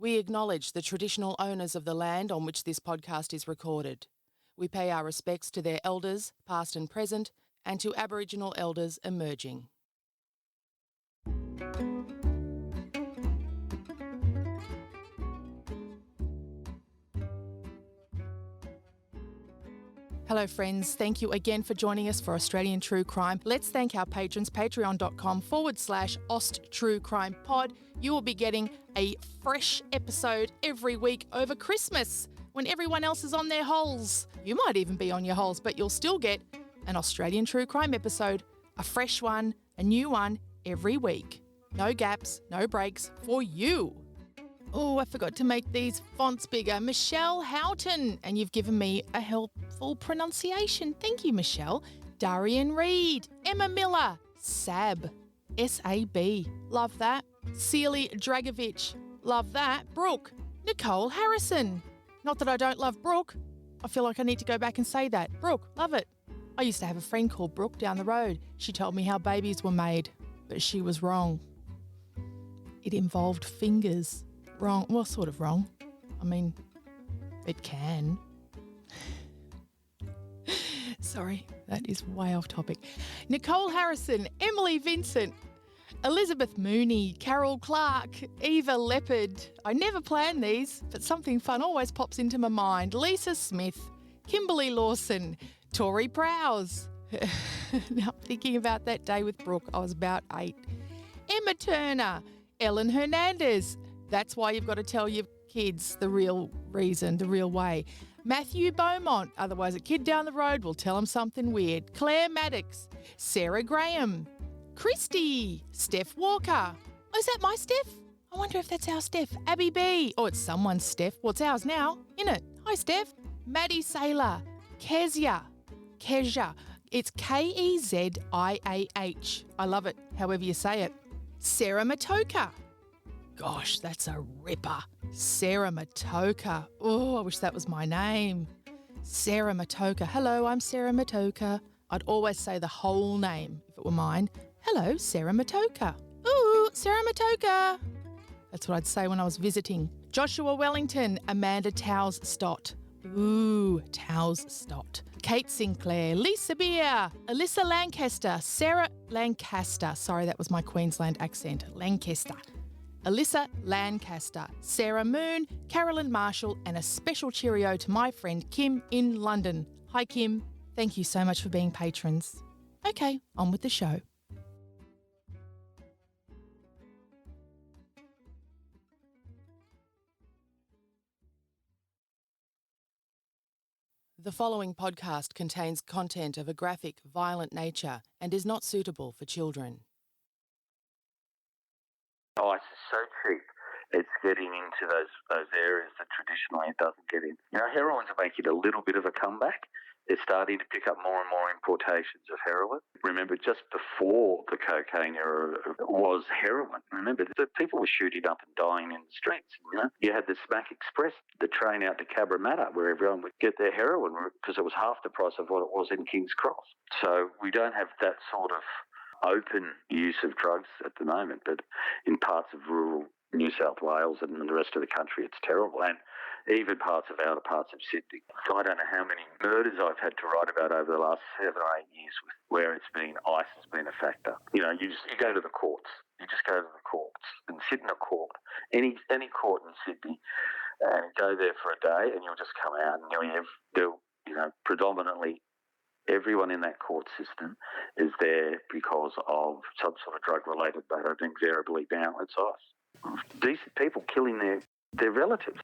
We acknowledge the traditional owners of the land on which this podcast is recorded. We pay our respects to their elders, past and present, and to Aboriginal elders emerging. Hello friends, thank you again for joining us for Australian True Crime. Let's thank our patrons, patreon.com/AustTrueCrimePod. You will be getting a fresh episode every week over Christmas when everyone else is on their holes. You might even be on your holes, but you'll still get an Australian True Crime episode, a fresh one, a new one every week. No gaps, no breaks for you. Oh, I forgot to make these fonts bigger. Michelle Houghton, and you've given me a helpful pronunciation. Thank you, Michelle. Darian Reid, Emma Miller, Sab, S-A-B, love that. Seely Dragovich, love that. Brooke, Nicole Harrison. Not that I don't love Brooke. I feel like I need to go back and say that. Brooke, love it. I used to have a friend called Brooke down the road. She told me how babies were made, but she was wrong. It involved fingers. Wrong. Well, sort of wrong. I mean, it can. Sorry, that is way off topic. Nicole Harrison, Emily Vincent, Elizabeth Mooney, Carol Clark, Eva Leopard. I never plan these, but something fun always pops into my mind. Lisa Smith, Kimberly Lawson, Tori Prowse. Now I'm thinking about that day with Brooke. I was about 8. Emma Turner, Ellen Hernandez. That's why you've got to tell your kids the real reason, the real way. Matthew Beaumont, otherwise a kid down the road will tell them something weird. Claire Maddox, Sarah Graham, Christy, Steph Walker. Oh, is that my Steph? I wonder if that's our Steph. Abby B. Oh, it's someone's Steph. Well, it's ours now, isn't it? Hi, Steph. Maddie Saylor, Kezia. It's Keziah. I love it, however you say it. Sarah Matoka. Gosh, that's a ripper. Sarah Matoka. Oh, I wish that was my name. Sarah Matoka. Hello, I'm Sarah Matoka. I'd always say the whole name if it were mine. Hello, Sarah Matoka. Ooh, Sarah Matoka. That's what I'd say when I was visiting. Joshua Wellington, Amanda Towes Stott. Ooh, Towes Stott. Kate Sinclair, Lisa Beer, Alyssa Lancaster, Sarah Lancaster. Sorry, that was my Queensland accent. Lancaster. Alyssa Lancaster, Sarah Moon, Carolyn Marshall, and a special cheerio to my friend Kim in London. Hi Kim, thank you so much for being patrons. Okay, on with the show. The following podcast contains content of a graphic, violent nature and is not suitable for children. Ice is so cheap, it's getting into those areas that traditionally it doesn't get in. You know, heroin's making a little bit of a comeback. They're starting to pick up more and more importations of heroin. Remember, just before the cocaine era was heroin. Remember, the people were shooting up and dying in the streets. You know, you had the Smack Express, the train out to Cabramatta, where everyone would get their heroin because it was half the price of what it was in King's Cross. So we don't have that sort of open use of drugs at the moment, but in parts of rural New South Wales and the rest of the country, it's terrible, and even outer parts of Sydney. I don't know how many murders I've had to write about over the last 7 or 8 years where ice has been a factor. You know, you go to the courts. You just go to the courts and sit in a court, any court in Sydney, and go there for a day, and you'll just come out and predominantly everyone in that court system is there because of some sort of drug-related matter, and invariably now it's ice. Decent people killing their relatives.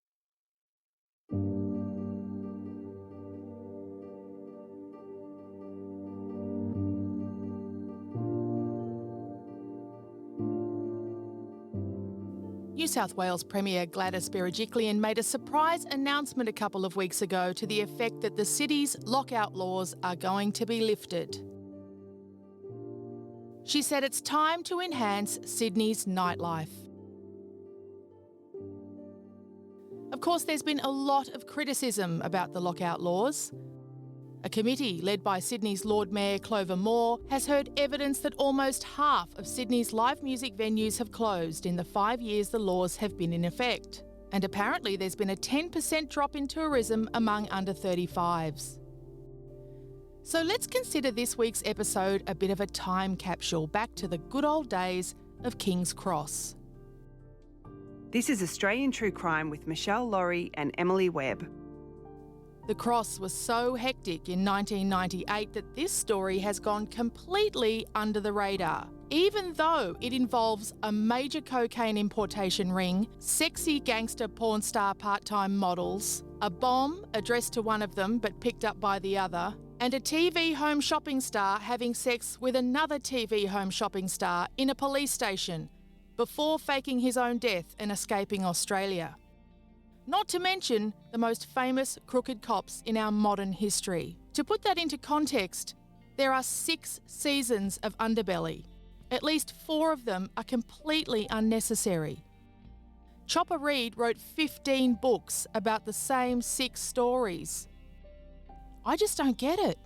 New South Wales Premier Gladys Berejiklian made a surprise announcement a couple of weeks ago to the effect that the city's lockout laws are going to be lifted. She said it's time to enhance Sydney's nightlife. Of course, there's been a lot of criticism about the lockout laws. A committee led by Sydney's Lord Mayor Clover Moore has heard evidence that almost half of Sydney's live music venues have closed in the 5 years the laws have been in effect. And apparently there's been a 10% drop in tourism among under 35s. So let's consider this week's episode a bit of a time capsule back to the good old days of King's Cross. This is Australian True Crime with Michelle Laurie and Emily Webb. The Cross was so hectic in 1998 that this story has gone completely under the radar. Even though it involves a major cocaine importation ring, sexy gangster porn star part-time models, a bomb addressed to one of them but picked up by the other, and a TV home shopping star having sex with another TV home shopping star in a police station before faking his own death and escaping Australia. Not to mention the most famous crooked cops in our modern history. To put that into context, there are 6 seasons of Underbelly. At least 4 of them are completely unnecessary. Chopper Read wrote 15 books about the same 6 stories. I just don't get it.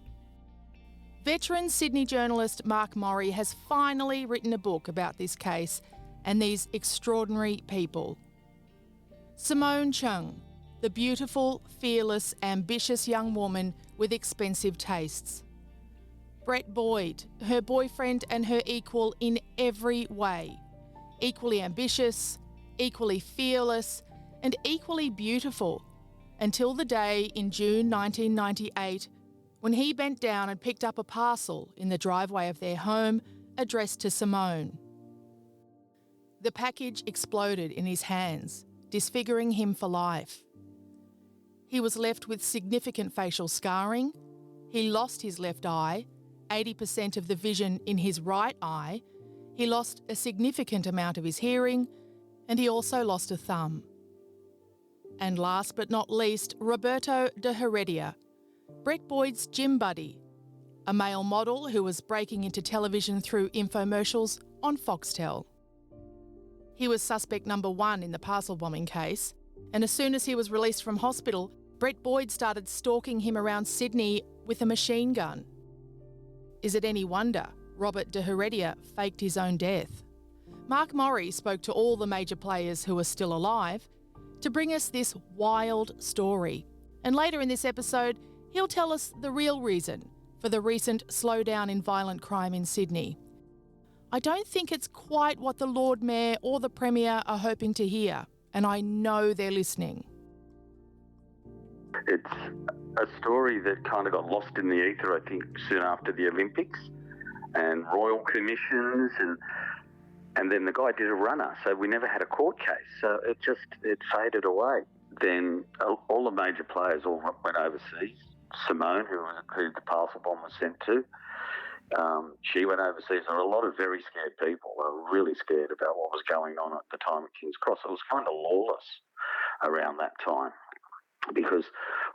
Veteran Sydney journalist Mark Morri has finally written a book about this case and these extraordinary people. Simone Chung, the beautiful, fearless, ambitious young woman with expensive tastes. Brett Boyd, her boyfriend and her equal in every way. Equally ambitious, equally fearless, and equally beautiful, until the day in June 1998 when he bent down and picked up a parcel in the driveway of their home addressed to Simone. The package exploded in his hands, disfiguring him for life. He was left with significant facial scarring. He lost his left eye, 80% of the vision in his right eye. He lost a significant amount of his hearing, and he also lost a thumb. And last but not least, Roberto de Heredia, Brett Boyd's gym buddy, a male model who was breaking into television through infomercials on Foxtel. He was suspect number 1 in the parcel bombing case, and as soon as he was released from hospital, Brett Boyd started stalking him around Sydney with a machine gun. Is it any wonder Robert de Heredia faked his own death? Mark Morri spoke to all the major players who are still alive to bring us this wild story. And later in this episode, he'll tell us the real reason for the recent slowdown in violent crime in Sydney. I don't think it's quite what the Lord Mayor or the Premier are hoping to hear, and I know they're listening. It's a story that kind of got lost in the ether, I think, soon after the Olympics and royal commissions, and then the guy did a runner, so we never had a court case. So it faded away. Then all the major players all went overseas. Simone, who the parcel bomb was sent to, she went overseas. There were a lot of very scared people. They were really scared about what was going on at the time at King's Cross. It was kind of lawless around that time because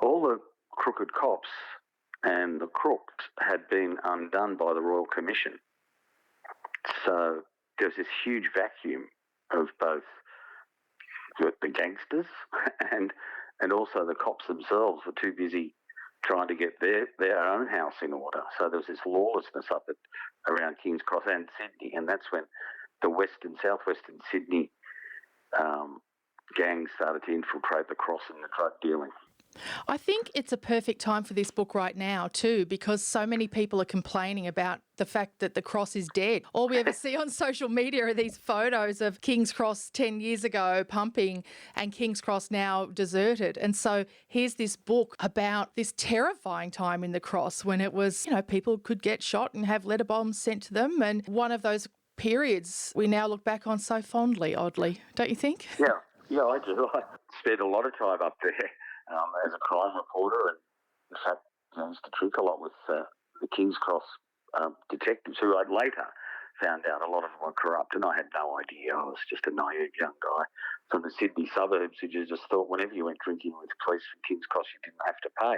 all the crooked cops and the crooks had been undone by the Royal Commission. So there was this huge vacuum of both the gangsters and also the cops themselves were too busy trying to get their own house in order. So there was this lawlessness up around King's Cross and Sydney, and that's when the southwestern Sydney gangs started to infiltrate the Cross and the drug dealing. I think it's a perfect time for this book right now too, because so many people are complaining about the fact that the Cross is dead. All we ever see on social media are these photos of King's Cross 10 years ago pumping and King's Cross now deserted. And so here's this book about this terrifying time in the Cross when it was, people could get shot and have letter bombs sent to them. And one of those periods we now look back on so fondly, oddly, don't you think? Yeah, I do. I spent a lot of time up there. As a crime reporter, and in fact, I used to drink a lot with the King's Cross detectives, who I later found out a lot of them were corrupt, and I had no idea. I was just a naive young guy from the Sydney suburbs who just thought whenever you went drinking with police from King's Cross, you didn't have to pay.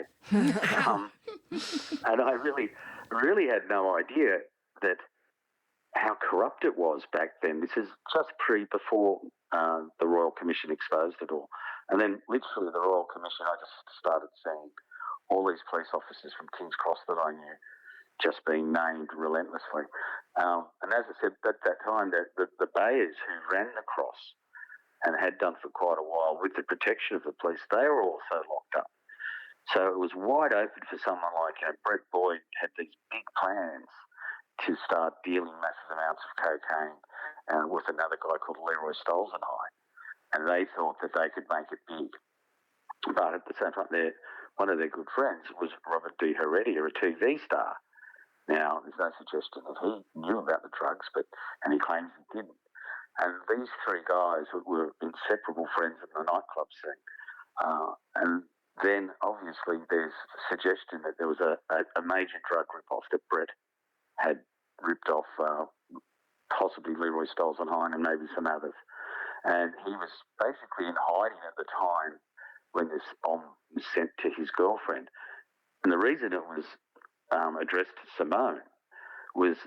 And I really had no idea that how corrupt it was back then. This is just before the Royal Commission exposed it all. And then literally the Royal Commission, I just started seeing all these police officers from King's Cross that I knew just being named relentlessly. And as I said, at that time, the Bayers who ran the Cross and had done for quite a while with the protection of the police, they were also locked up. So it was wide open for someone like Brett Boyd had these big plans to start dealing massive amounts of cocaine with another guy called Leroy Stolzenheim, and they thought that they could make it big. But at the same time, one of their good friends was Robert D. Heredia, a TV star. Now, there's no suggestion that he knew about the drugs, and he claims he didn't. And these three guys were inseparable friends in the nightclub scene. And then, obviously, there's suggestion that there was a major drug rip-off that Brett had ripped off possibly Leroy Stolzenheim and maybe some others. And he was basically in hiding at the time when this bomb was sent to his girlfriend. And the reason it was addressed to Simone was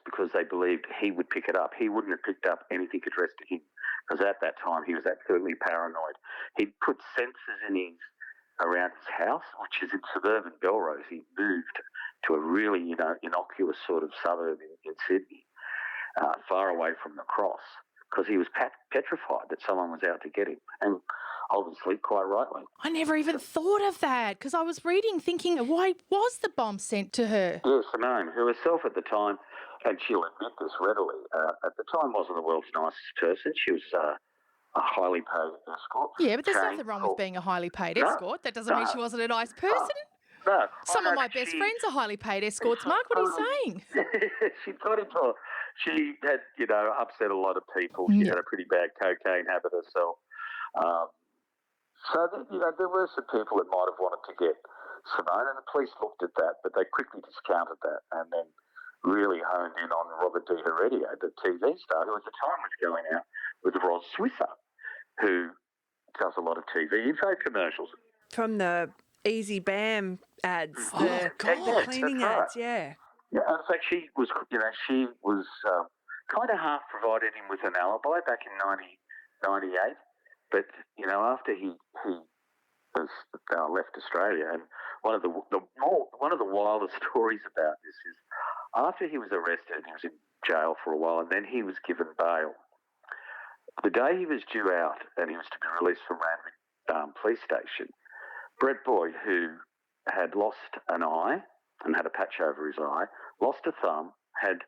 because they believed he would pick it up. He wouldn't have picked up anything addressed to him because at that time he was absolutely paranoid. He'd put sensors around his house, which is in suburban Belrose. He moved to a really, innocuous sort of suburb in Sydney, far away from the cross, because he was petrified that someone was out to get him, and obviously quite rightly. I never even thought of that, because I was reading thinking, why was the bomb sent to her? Yeah, Simone, who herself at the time, and she'll admit this readily, at the time wasn't the world's nicest person. She was a highly paid escort. Yeah, but there's nothing wrong with being a highly paid escort. That doesn't mean she wasn't a nice person. No. Some of my best friends are highly paid escorts, Mark. What are you saying? She had, upset a lot of people. She had a pretty bad cocaine habit herself. So, there were some people that might have wanted to get Simone, and the police looked at that, but they quickly discounted that and then really honed in on Robert D. Heredia, the TV star, who at the time was going out with Ros Switzer, who does a lot of TV info commercials. From the Easy Bam ads, the cleaning ads, yeah. Yeah, in fact, she was kind of half provided him with an alibi back in 1998. But, after he was left Australia, and one of the wildest stories about this is after he was arrested and he was in jail for a while, and then he was given bail. The day he was due out and he was to be released from Randwick police station, Brett Boyd, who had lost an eye and had a patch over his eye, lost a thumb, had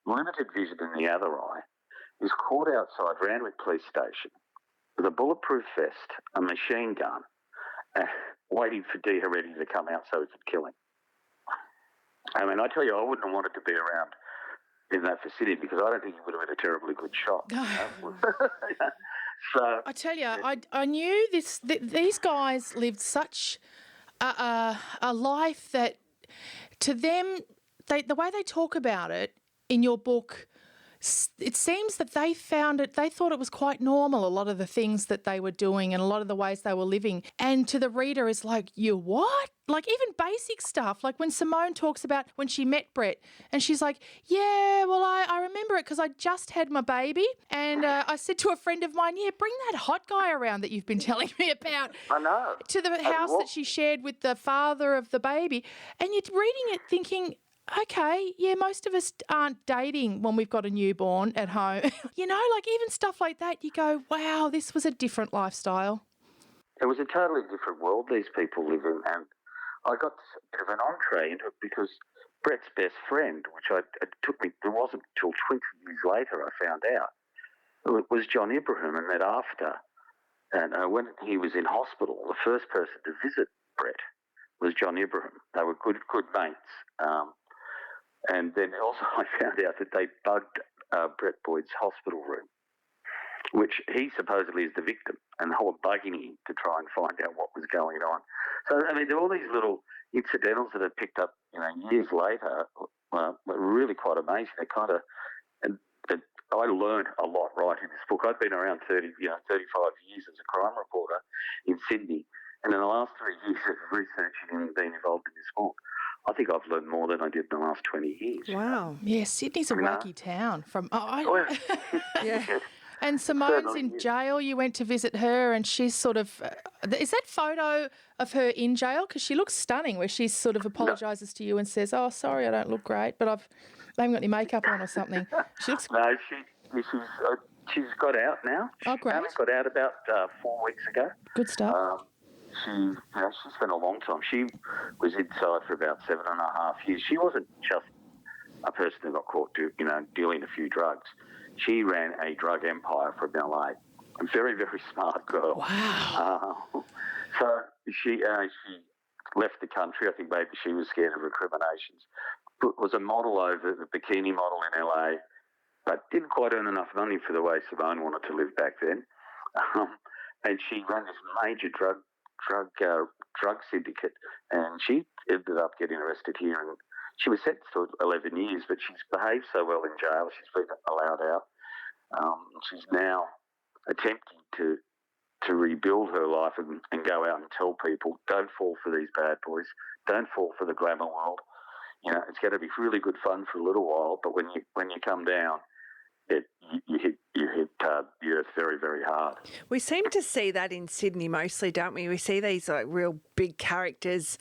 limited vision in the other eye, is caught outside Randwick police station with a bulletproof vest, a machine gun, waiting for D. Heredia to come out so he could kill him. I mean, I tell you, I wouldn't have wanted to be around in that vicinity because I don't think he would have been a terribly good shot. So I tell you, I knew these guys lived such a life that to them, the way they talk about it in your book, it seems that they thought it was quite normal, a lot of the things that they were doing and a lot of the ways they were living. And to the reader is like, you what? Like even basic stuff, like when Simone talks about when she met Brett and she's like, yeah, well, I remember it because I just had my baby and I said to a friend of mine, yeah, bring that hot guy around that you've been telling me about. I know. To the house that she shared with the father of the baby. And you're reading it thinking, okay, yeah, most of us aren't dating when we've got a newborn at home. Like even stuff like that, you go, wow, this was a different lifestyle. It was a totally different world these people live in, and I got a bit of an entree into it because Brett's best friend, it wasn't until 20 years later I found out, it was John Ibrahim, and that after, and when he was in hospital, the first person to visit Brett was John Ibrahim. They were good mates. And then also I found out that they bugged Brett Boyd's hospital room, which he supposedly is the victim, and they were bugging him to try and find out what was going on. So, I mean, there are all these little incidentals that are picked up, years later, were really quite amazing. And I learned a lot writing this book. I've been around 35 years as a crime reporter in Sydney, and in the last 3 years of researching and being involved in this book, I think I've learned more than I did in the last 20 years. Wow. Yeah, Sydney's a wacky town. Yeah. And Simone's in jail. You went to visit her and she's sort of... is that photo of her in jail? Because she looks stunning where she sort of apologises to you and says, oh, sorry, I don't look great, but I haven't got any makeup on or something. She looks... No, she's got out now. Oh, great. She got out about 4 weeks ago. Good stuff. She spent a long time. She was inside for about 7.5 years. She wasn't just a person who got caught, dealing a few drugs. She ran a drug empire from LA. A very, very smart girl. Wow. So she left the country. I think maybe she was scared of recriminations. Was a model over the bikini model in LA, but didn't quite earn enough money for the way Simone wanted to live back then. And she ran this major drug syndicate, and she ended up getting arrested here. And she was sentenced to 11 years, but she's behaved so well in jail, she's been allowed out. She's now attempting to rebuild her life and go out and tell people, don't fall for these bad boys, don't fall for the glamour world. It's going to be really good fun for a little while, but when you come down, you hit the earth very, very hard. We seem to see that in Sydney mostly, don't we? We see these real big characters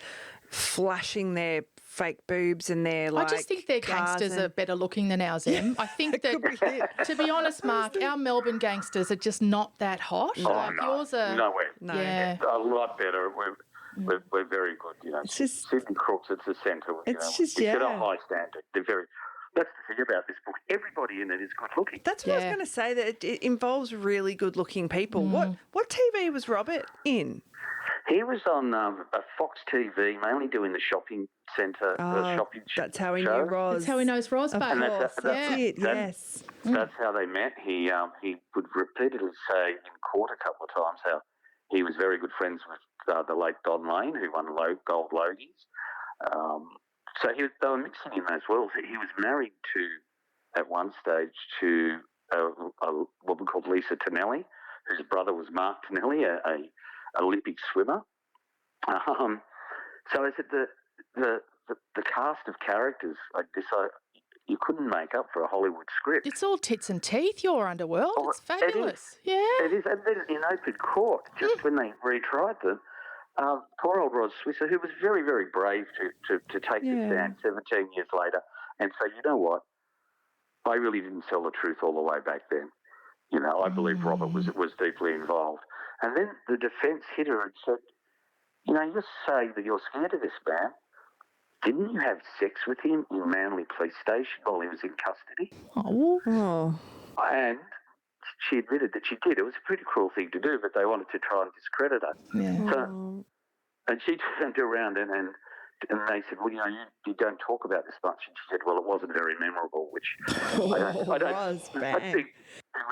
flashing their fake boobs and their I just think their gangsters are better looking than ours, Em. I think that, to be honest, Mark, our Melbourne gangsters are just not that hot. No. Yours are nowhere. No. Yeah. A lot better. We're very good. It's just, Sydney Crooks, it's the centre. It's got a high standard. That's the thing about this book. Everybody in it is good looking. that's what I was going to say, that it involves really good looking people. What TV was Robert in? He was on a Fox TV, mainly doing the shopping centre, shopping That's how he shows. knew Roz. That's how he knows Roz, Of babe. course, that's it, yes. That's how they met. He would repeatedly say in court a couple of times how he was very good friends with the late Don Lane, who won Gold Logies. So they were mixing in those worlds. He was married at one stage to a woman called Lisa Tonelli, whose brother was Mark Tonelli, a Olympic swimmer. So I said the cast of characters like this, you couldn't make up for a Hollywood script. It's all tits and teeth, your underworld. It's fabulous. It is. And then in open court, just when they retried them, poor old Rod Swisser, who was very, very brave to take the stand 17 years later and say, you know what, I really didn't tell the truth all the way back then. I believe Robert was deeply involved. And then the defence hit her and said, you say that you're scared of this man. Didn't you have sex with him in Manly Police Station while he was in custody? Oh. And she admitted that she did. It was a pretty cruel thing to do, but they wanted to try and discredit her. Yeah. So, and she turned around and they said, well, you don't talk about this much. And she said, well, it wasn't very memorable, which I don't think.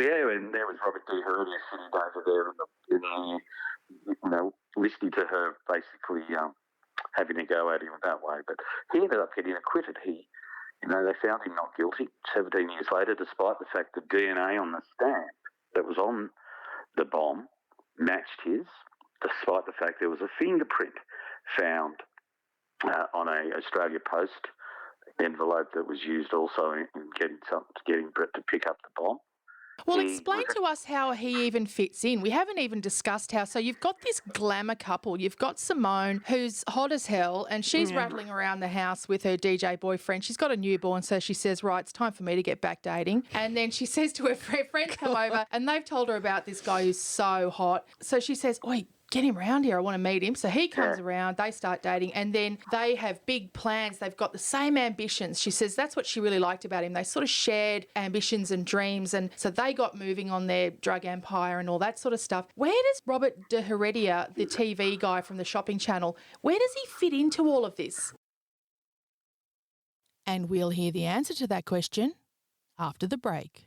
Yeah, and there was Robert D. Heredia sitting over there listening to her basically having a go at him that way. But he ended up getting acquitted. They found him not guilty 17 years later, despite the fact that DNA on the stamp that was on the bomb matched his, despite the fact there was a fingerprint found on a Australia Post envelope that was used also in getting Brett to pick up the bomb. Well, explain to us how he even fits in. We haven't even discussed how. So you've got this glamour couple. You've got Simone, who's hot as hell, and she's rattling around the house with her DJ boyfriend. She's got a newborn, so she says, right, it's time for me to get back dating. And then she says to her friends come over, and they've told her about this guy who's so hot. So she says, oi, get him around here. I want to meet him. So he comes around, they start dating, and then they have big plans. They've got the same ambitions. She says that's what she really liked about him. They sort of shared ambitions and dreams, and so they got moving on their drug empire and all that sort of stuff. Where does Robert de Heredia, the TV guy from the shopping channel, where does he fit into all of this? And we'll hear the answer to that question after the break.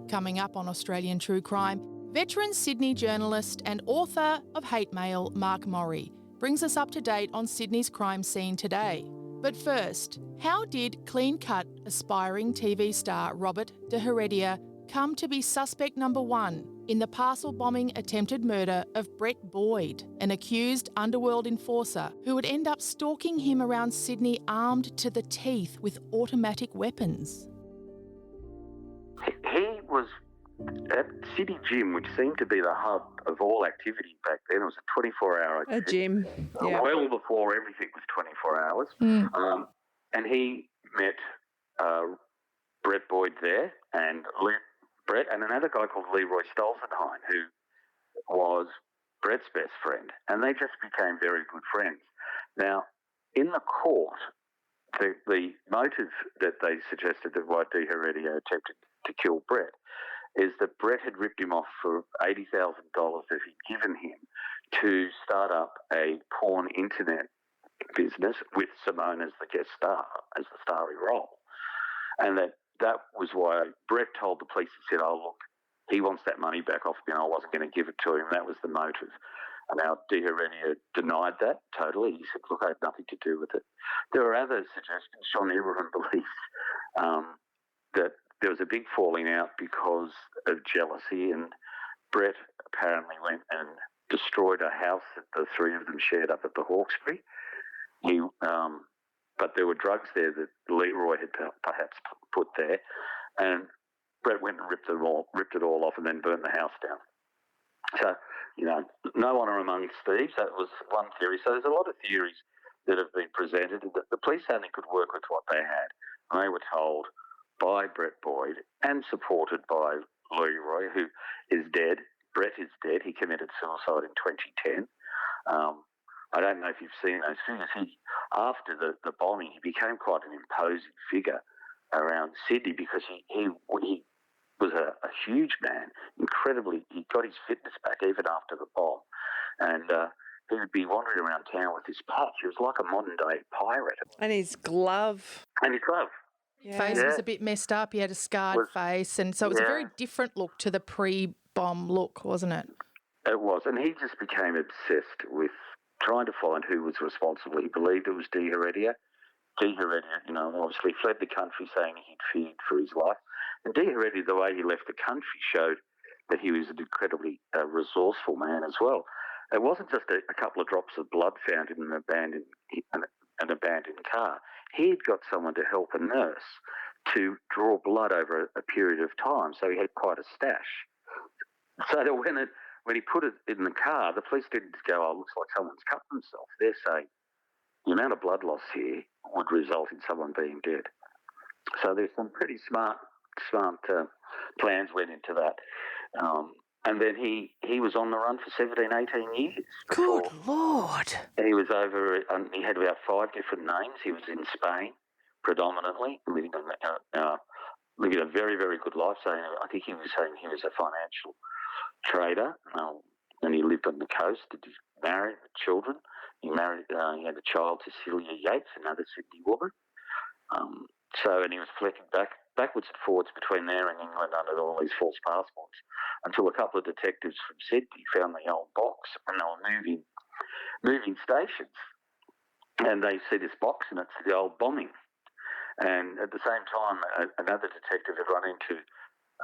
Coming up on Australian True Crime, veteran Sydney journalist and author of Hate Mail, Mark Morri, brings us up to date on Sydney's crime scene today. But first, how did clean-cut, aspiring TV star Robert de Heredia come to be suspect number one in the parcel bombing attempted murder of Brett Boyd, an accused underworld enforcer who would end up stalking him around Sydney armed to the teeth with automatic weapons? He was at City Gym, which seemed to be the hub of all activity back then, it was a 24-hour A gym, yeah. well before everything was 24 hours. And he met Brett Boyd there, and Brett, and another guy called Leroy Stolzenheim, who was Brett's best friend, and they just became very good friends. Now, in the court, the motive that they suggested that why De Heredia attempted to kill Brett is that Brett had ripped him off for $80,000 that he'd given him to start up a porn internet business with Simone as the guest star, as the starry role. And that was why Brett told the police, he said, oh, look, he wants that money back off me, and I wasn't going to give it to him. That was the motive. And now De Heredia denied that totally. He said, look, I had nothing to do with it. There were other suggestions. John Ibrahim believes that there was a big falling out because of jealousy, and Brett apparently went and destroyed a house that the three of them shared up at the Hawkesbury. But there were drugs there that Leroy had perhaps put there, and Brett went and ripped it all off and then burned the house down. So, no honour amongst thieves. That was one theory. So there's a lot of theories that have been presented. The police only could work with what they had. And they were told by Brett Boyd and supported by Leroy, who is dead. Brett is dead. He committed suicide in 2010. I don't know if you've seen those figures. After the bombing, he became quite an imposing figure around Sydney because he was a huge man, incredibly. He got his fitness back even after the bomb. And he would be wandering around town with his patch. He was like a modern-day pirate. And his glove. Yeah. Face was a bit messed up. He had a scarred face. And so it was a very different look to the pre-bomb look, wasn't it? It was. And he just became obsessed with trying to find who was responsible. He believed it was De Heredia. De Heredia, obviously fled the country saying he'd feared for his life. And De Heredia, the way he left the country showed that he was an incredibly resourceful man as well. It wasn't just a couple of drops of blood found in an abandoned car. He had got someone to help a nurse to draw blood over a period of time, so he had quite a stash. So that when he put it in the car, the police didn't go, oh, looks like someone's cut themselves. They're saying the amount of blood loss here would result in someone being dead. So there's some pretty smart plans went into that. And then he was on the run for 17, 18 years. Good Lord. He was he had about 5 different names. He was in Spain predominantly, living a very, very good life. So I think he was saying he was a financial trader, and he lived on the coast. He married with children. He had a child to Celia Yates, another Sydney woman. And he was flicking backwards and forwards between there and England under all these false passports until a couple of detectives from Sydney found the old box, and they were moving stations. And they see this box, and it's the old bombing. And at the same time, another detective had run into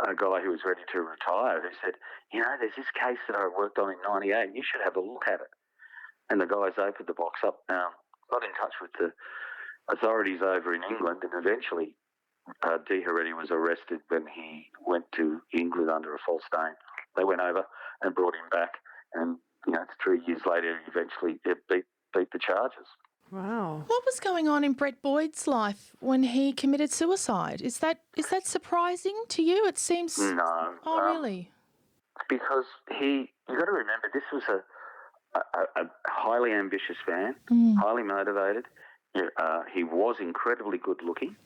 a guy who was ready to retire who said, there's this case that I worked on in 98, you should have a look at it. And the guys opened the box up, got in touch with the authorities over in England, and eventually De Heredia was arrested when he went to England under a false name. They went over and brought him back, and 3 years later, he eventually beat the charges. Wow. What was going on in Brett Boyd's life when he committed suicide? Is that surprising to you? It seems... No. Oh, really? Because you've got to remember, this was a highly ambitious man, highly motivated. He was incredibly good looking.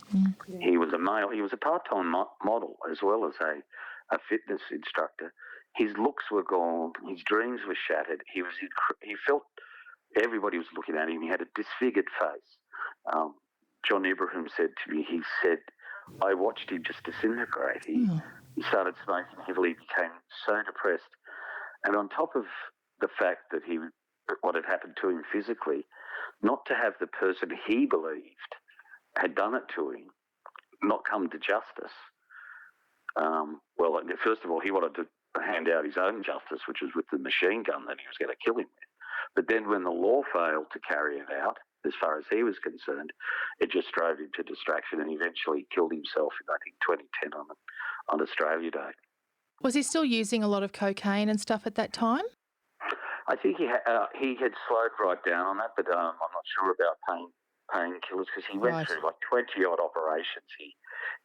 He was a male. He was a part-time model as well as a fitness instructor. His looks were gone. His dreams were shattered. He felt everybody was looking at him. He had a disfigured face. John Ibrahim said to me, he said, I watched him just disintegrate. He started smoking heavily, became so depressed. And on top of the fact that what had happened to him physically, not to have the person he believed had done it to him not come to justice. First of all, he wanted to hand out his own justice, which was with the machine gun that he was going to kill him with. But then when the law failed to carry it out, as far as he was concerned, it just drove him to distraction, and eventually killed himself in, I think, 2010 on Australia Day. Was he still using a lot of cocaine and stuff at that time? I think he had slowed right down on that, but I'm not sure about painkillers because he went through like 20-odd operations. He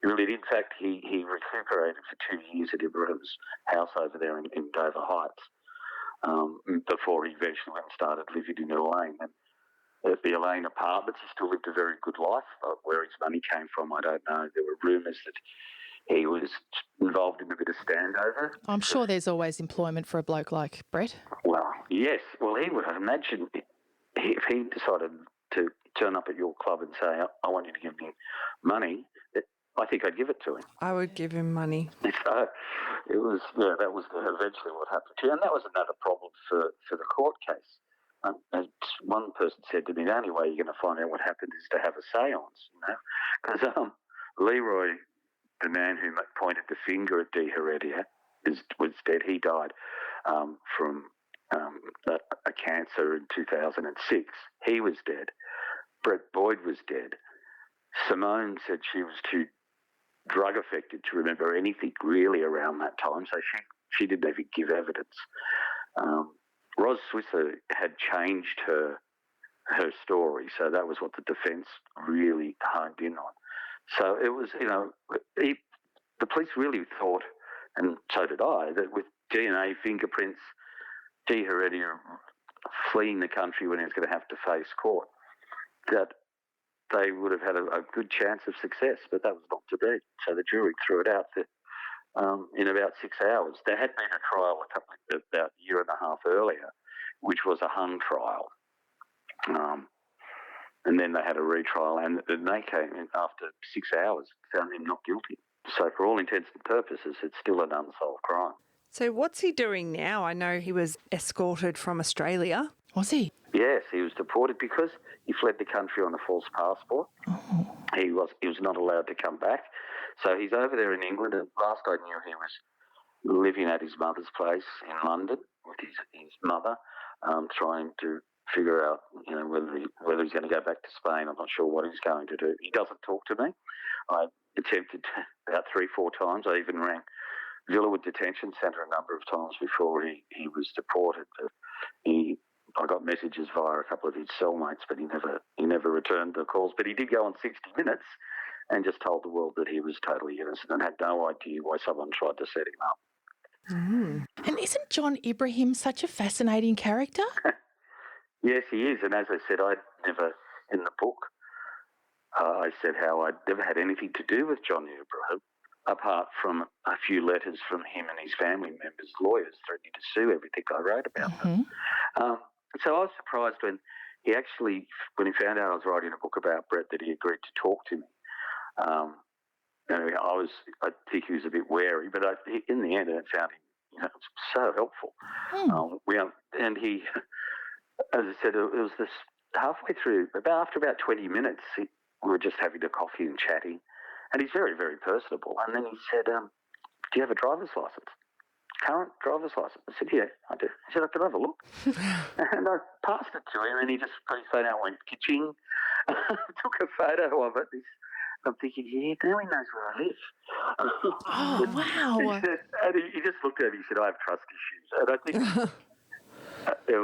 really, in fact, he recuperated for 2 years at Ibrahim's house over there in Dover Heights before he eventually went and started living in Elaine. And at the Elaine apartments, he still lived a very good life. Where his money came from, I don't know. There were rumours that he was involved in a bit of standover. I'm sure there's always employment for a bloke like Brett. Well, yes. Well, he would imagine if he decided to turn up at your club and say, I want you to give me money, I think I'd give it to him. I would give him money. So it was, that was eventually what happened to you. And that was another problem for the court case. As one person said to me, the only way you're going to find out what happened is to have a seance, Because Leroy, the man who pointed the finger at Di Heredia, was dead. He died from a cancer in 2006. He was dead. Brett Boyd was dead. Simone said she was too drug affected to remember anything really around that time, so she didn't even give evidence. Ros Switzer had changed her story, so that was what the defence really honed in on. So it was, the police really thought, and so did I, that with DNA, fingerprints, Di Heredia fleeing the country when he was going to have to face court, that they would have had a good chance of success, but that was not to be. So the jury threw it out in about 6 hours. There had been a trial about a year and a half earlier, which was a hung trial. And then they had a retrial, and they came in after 6 hours, found him not guilty. So for all intents and purposes, it's still an unsolved crime. So what's he doing now? I know he was escorted from Australia. Was he? Yes, he was deported because he fled the country on a false passport. Oh. He was not allowed to come back. So he's over there in England, and last I knew he was living at his mother's place in London with his mother, trying to figure out, whether he's going to go back to Spain. I'm not sure what he's going to do. He doesn't talk to me. I attempted about 3-4 times. I even rang Villawood Detention Centre a number of times before he was deported. I got messages via a couple of his cellmates, but he never returned the calls. But he did go on 60 Minutes and just told the world that he was totally innocent and had no idea why someone tried to set him up. Mm. And isn't John Ibrahim such a fascinating character? Yes, he is. And as I said, in the book, I said how I'd never had anything to do with John Ibrahim, apart from a few letters from him and his family members, lawyers, threatening to sue everything I wrote about them. So I was surprised when he found out I was writing a book about Brett, that he agreed to talk to me. I think he was a bit wary, but in the end, I found him so helpful. And he, as I said, it was this halfway through, after about 20 minutes, we were just having a coffee and chatting, and he's very, very personable. And then he said, do you have a driver's license? Current driver's license? I said, yeah, I do. He said, I could have a look. And I passed it to him, and he just put his phone out and went, ka-ching, took a photo of it. I'm thinking, yeah, now he knows where I live. Oh, wow. And he just looked at me and he said, I have trust issues. And I think it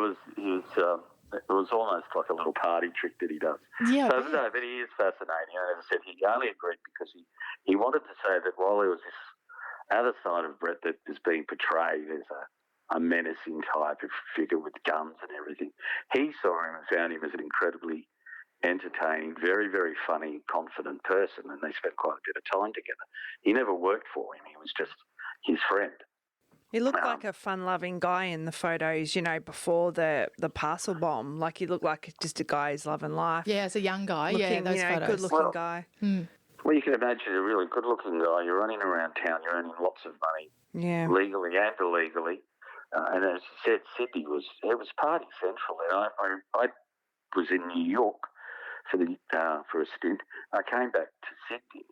was almost like a little party trick that he does. Yeah. So, no, but he is fascinating. And as I said, he only agreed because he wanted to say that while there was this other side of Brett that is being portrayed as a menacing type of figure with guns and everything, he saw him and found him as an incredibly entertaining, very, very funny, confident person, and they spent quite a bit of time together. He never worked for him. He was just his friend. He looked like a fun-loving guy in the photos, before the parcel bomb. Like he looked like just a guy who's loving life. Yeah, as a young guy. Looking, those photos. Good-looking guy. Well, you can imagine a really good-looking guy. You're running around town. You're earning lots of money, legally and illegally. And as you said, Sydney was party central. And I was in New York for a stint. I came back to Sydney,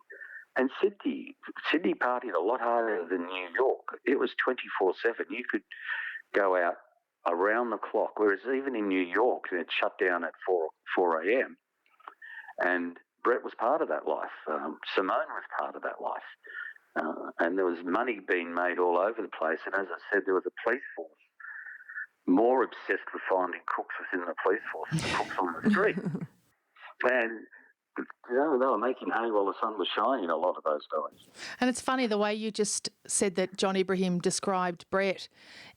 and Sydney partied a lot harder than New York. It was 24/7. You could go out around the clock, whereas even in New York, it shut down at 4 a.m. And Brett was part of that life. Simone was part of that life. And there was money being made all over the place. And as I said, there was a police force more obsessed with finding cooks within the police force than cooks on the street. And they were making hay while the sun was shining, a lot of those guys. And it's funny, the way you just said that John Ibrahim described Brett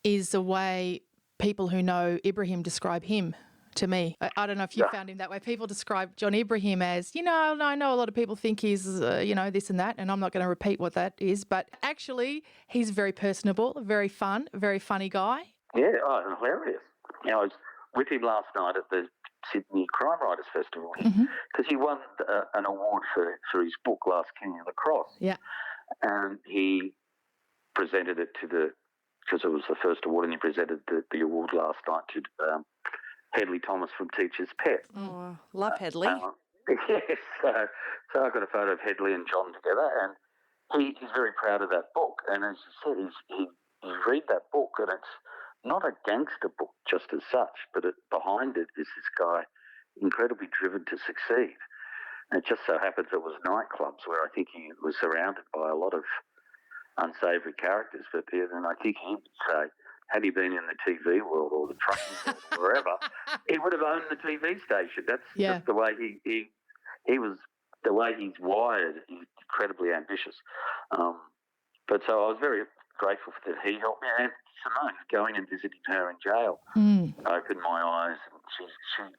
is the way people who know Ibrahim describe him to me. I don't know if you found him that way. People describe John Ibrahim as, I know a lot of people think he's, this and that, and I'm not going to repeat what that is, but actually he's very personable, very fun, very funny guy. Yeah, hilarious. I was with him last night at the Sydney Crime Writers Festival because he won an award for his book, Last King of the Cross. Yeah. And he presented it because it was the first award, and he presented the award last night to Hedley Thomas from Teacher's Pet. Oh, love Hedley. Yes. So I got a photo of Hedley and John together, and he's very proud of that book. And as you said, you read that book, and it's not a gangster book just as such, but behind it is this guy incredibly driven to succeed. And it just so happens it was nightclubs where I think he was surrounded by a lot of unsavoury characters. But and I think he would say, had he been in the TV world or the trucking world or wherever, he would have owned the TV station. That's just the way he was, the way he's wired. He's incredibly ambitious. But so I was very grateful that he helped me. And Simone, going and visiting her in jail, opened my eyes, and she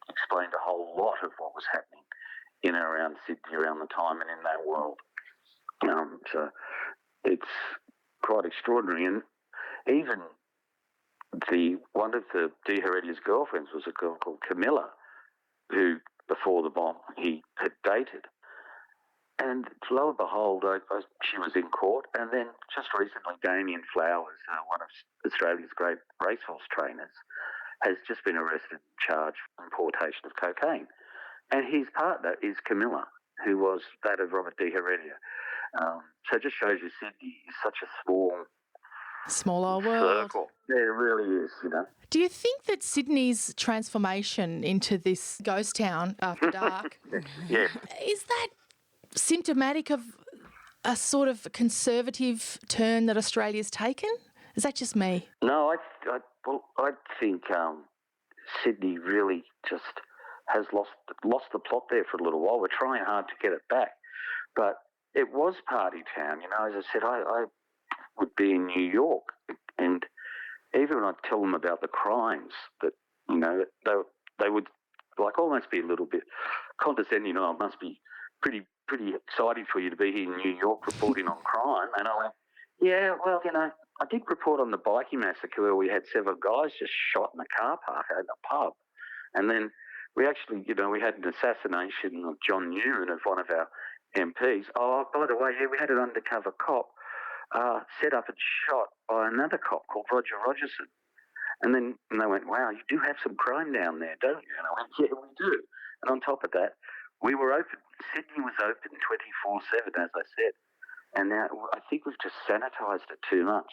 explained a whole lot of what was happening in and around Sydney around the time and in that world. So it's quite extraordinary. And even one of the De Heredia's girlfriends was a girl called Camilla, who before the bomb he had dated. And lo and behold, she was in court. And then just recently, Damien Flowers, one of Australia's great racehorse trainers, has just been arrested and charged for importation of cocaine. And his partner is Camilla, who was that of Robert De Heredia. So it just shows you Sydney is such a small old world. Circle. Yeah, it really is, Do you think that Sydney's transformation into this ghost town after dark, is that symptomatic of a sort of conservative turn that Australia's taken? Is that just me? No, I think Sydney really just has lost the plot there for a little while. We're trying hard to get it back, but it was party town. As I said, I would be in New York, and even when I'd tell them about the crimes that they would like almost be a little bit condescending. It must be pretty exciting for you to be here in New York reporting on crime. And I went, yeah, well, I did report on the bikie massacre where we had 7 guys just shot in a car park at a pub. And then we actually, we had an assassination of John Newman of one of our MPs. Oh, by the way, we had an undercover cop set up and shot by another cop called Roger Rogerson. And then they went, wow, you do have some crime down there, don't you? And I went, yeah, we do. And on top of that, we were open. Sydney was open 24/7, as I said. And now I think we've just sanitised it too much.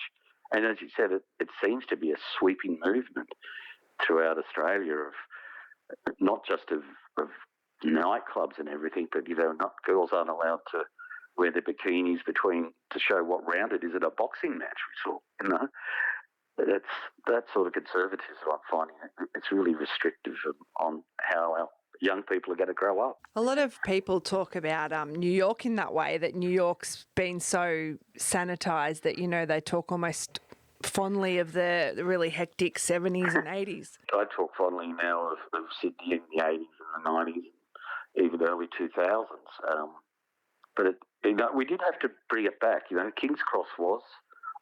And as you said, it seems to be a sweeping movement throughout Australia of not just of nightclubs and everything, but girls aren't allowed to wear their bikinis to show what round it is at a boxing match. We saw, that sort of conservatism. I'm finding it's really restrictive on how our young people are going to grow up. A lot of people talk about New York in that way, that New York's been so sanitised that, they talk almost fondly of the really hectic 70s and 80s. I talk fondly now of Sydney in the 80s and the 90s, even early 2000s. But we did have to bring it back. King's Cross was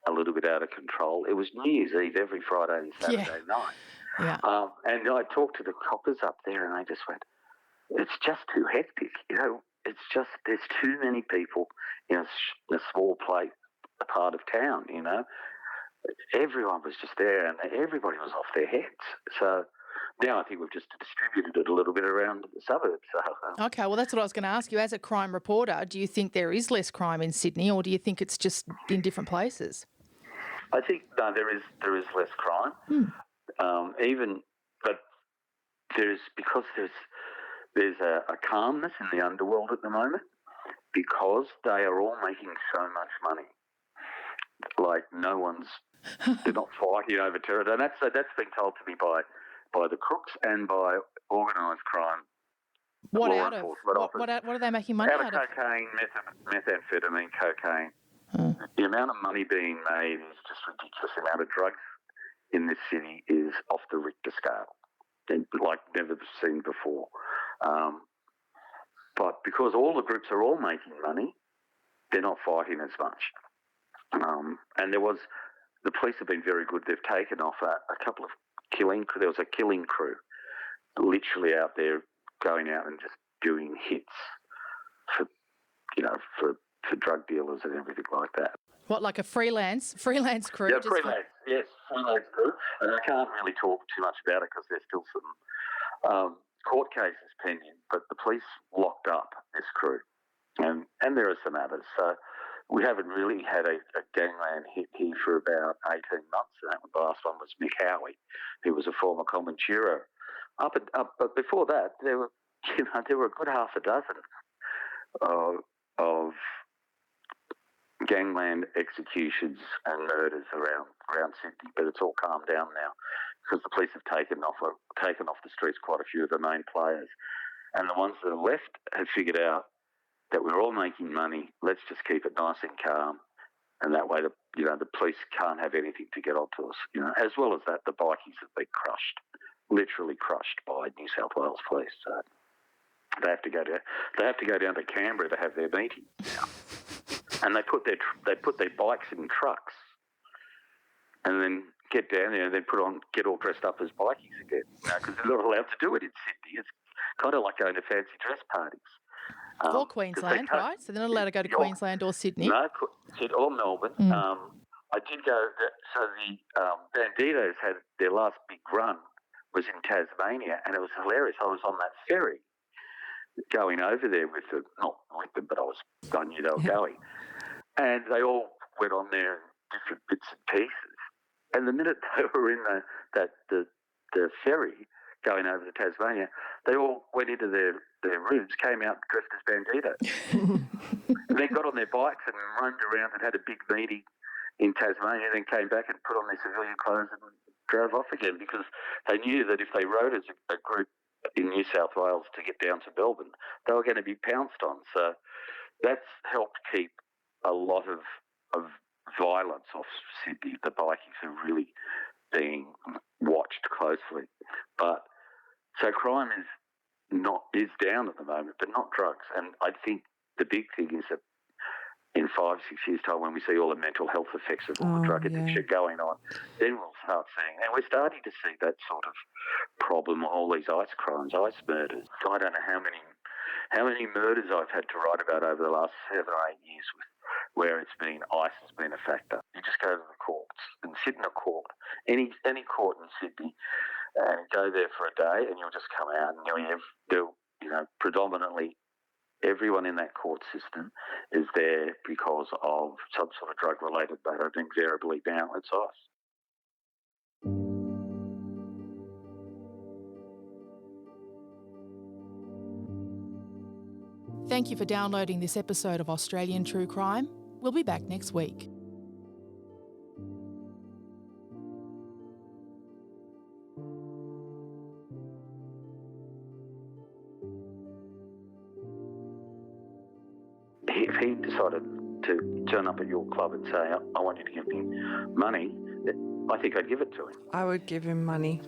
a little bit out of control. It was New Year's Eve every Friday and Saturday night. Yeah. And I talked to the coppers up there, and they just went, it's just too hectic. It's just there's too many people in a small part of town. Everyone was just there, and everybody was off their heads. So now I think we've just distributed it a little bit around the suburbs. Okay, well, that's what I was going to ask you. As a crime reporter, do you think there is less crime in Sydney, or do you think it's just in different places? I think no, there is less crime. But there's a calmness in the underworld at the moment, because they are all making so much money. like they're not fighting over terror. And that's been told to me by the crooks and by organised crime. What law out of? enforcement What are they making money out of? Cocaine, methamphetamine, cocaine. The amount of money being made is just ridiculous. The amount of drugs in this city is off the Richter scale, like never seen before. But because all the groups are all making money, they're not fighting as much. And the police have been very good. They've taken off a couple of there was a killing crew literally out there going out and just doing hits for drug dealers and everything like that. What, like a freelance crew? Yeah, freelance crew. And I can't really talk too much about it because there's still some court cases pending, but the police locked up this crew. And there are some others. So we haven't really had a gangland hit here for about 18 months. The last one was Mick Howie, who was a former Comanchero. But before that, there were a good half a dozen of gangland executions and murders around Sydney. But it's all calmed down now because the police have taken off the streets quite a few of the main players, and the ones that are left have figured out that we're all making money. Let's just keep it nice and calm, and that way the police can't have anything to get onto us. As well as that, the bikies have been literally crushed by New South Wales police. So they have to go down to Canberra to have their meeting now. And they put their bikes in trucks, and then get down there and then get all dressed up as bikies again. Because they're not allowed to do it in Sydney. It's kind of like going to fancy dress parties. Or Queensland, right? So they're not allowed to go to Queensland or Sydney? No, or Melbourne. I did go, so the Banditos had their last big run was in Tasmania, and it was hilarious. I was on that ferry going over there not with them, but I knew they were going. And they all went on there in different bits and pieces. And the minute they were in the ferry going over to Tasmania, they all went into their rooms, came out dressed as Banditos. And they got on their bikes and roamed around and had a big meeting in Tasmania, then came back and put on their civilian clothes and drove off again, because they knew that if they rode as a group in New South Wales to get down to Melbourne, they were going to be pounced on. So that's helped keep a lot of violence off Sydney. The bikies are really being watched closely. But so crime is down at the moment, but not drugs. And I think the big thing is that in 5-6 years' time, when we see all the mental health effects of all the drug addiction going on, then we'll start seeing, and we're starting to see that sort of problem, all these ice crimes, ice murders. I don't know how many murders I've had to write about over the last 7 or 8 years where ice has been a factor. You just go to the courts and sit in a court, any court in Sydney, and go there for a day, and you'll just come out and predominantly everyone in that court system is there because of some sort of drug-related matter, and invariably now it's ice. Thank you for downloading this episode of Australian True Crime. We'll be back next week. If he decided to turn up at your club and say, I want you to give me money, I think I'd give it to him. I would give him money.